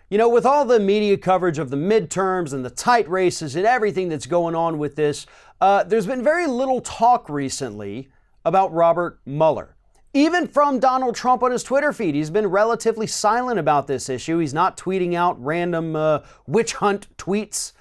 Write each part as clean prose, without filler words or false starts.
You know, with all the media coverage of the midterms and the tight races and everything that's going on with this, there's been very little talk recently about Robert Mueller. Even from Donald Trump on his Twitter feed, he's been relatively silent about this issue. He's not tweeting out random witch hunt tweets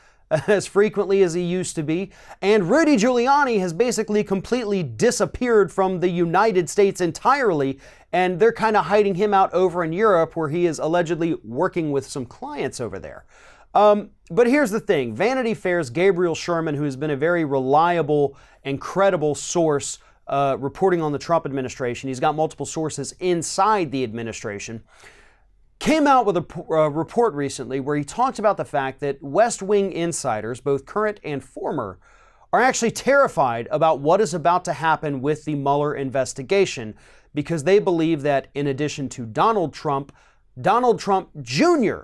as frequently as he used to be. And Rudy Giuliani has basically completely disappeared from the United States entirely, and they're kind of hiding him out over in Europe where he is allegedly working with some clients over there. But here's the thing. Vanity Fair's Gabriel Sherman, who has been a very reliable and credible source reporting on the Trump administration, he's got multiple sources inside the administration, came out with a report recently where he talked about the fact that West Wing insiders, both current and former, are actually terrified about what is about to happen with the Mueller investigation because they believe that in addition to Donald Trump Jr.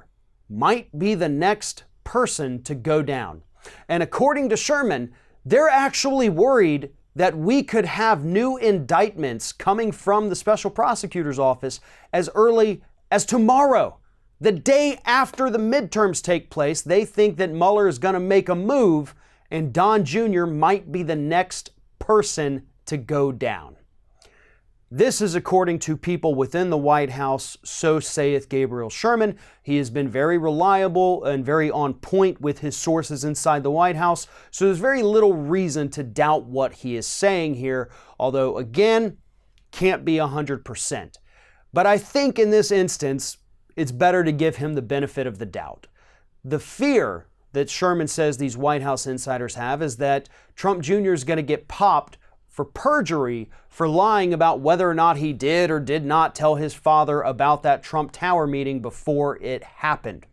might be the next person to go down. And according to Sherman, they're actually worried that we could have new indictments coming from the special prosecutor's office as early as tomorrow. The day after the midterms take place, they think that Mueller is going to make a move and Don Jr. might be the next person to go down. This is according to people within the White House, so saith Gabriel Sherman. He has been very reliable and very on point with his sources inside the White House, so there's very little reason to doubt what he is saying here, although again, can't be 100%. But I think in this instance, it's better to give him the benefit of the doubt. The fear that Sherman says these White House insiders have is that Trump Jr. is going to get popped for perjury for lying about whether or not he did or did not tell his father about that Trump Tower meeting before it happened.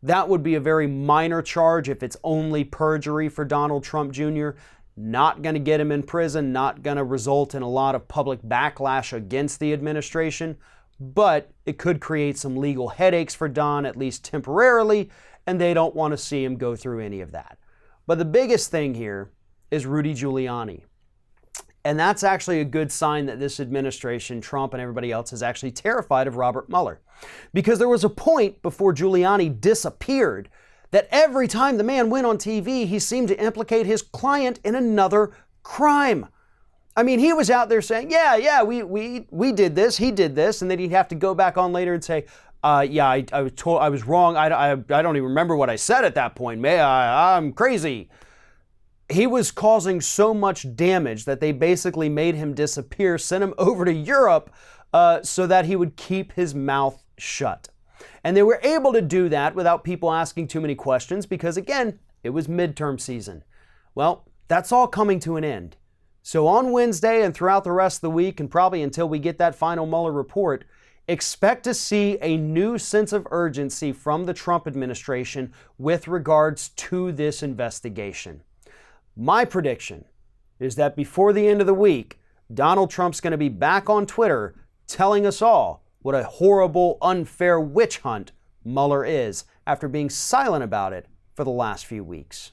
That would be a very minor charge if it's only perjury for Donald Trump Jr. Not going to get him in prison, not going to result in a lot of public backlash against the administration, but it could create some legal headaches for Don, at least temporarily, and they don't want to see him go through any of that. But the biggest thing here is Rudy Giuliani. And that's actually a good sign that this administration, Trump and everybody else, is actually terrified of Robert Mueller. Because there was a point before Giuliani disappeared that every time the man went on TV, he seemed to implicate his client in another crime. I mean, he was out there saying, we did this, he did this, and then he'd have to go back on later and say, I was wrong, I don't even remember what I said at that point, I'm crazy. He was causing so much damage that they basically made him disappear, sent him over to Europe so that he would keep his mouth shut. And they were able to do that without people asking too many questions because, again, it was midterm season. Well, that's all coming to an end. So on Wednesday and throughout the rest of the week, and probably until we get that final Mueller report, expect to see a new sense of urgency from the Trump administration with regards to this investigation. My prediction is that before the end of the week, Donald Trump's going to be back on Twitter telling us all what a horrible, unfair witch hunt Mueller is after being silent about it for the last few weeks.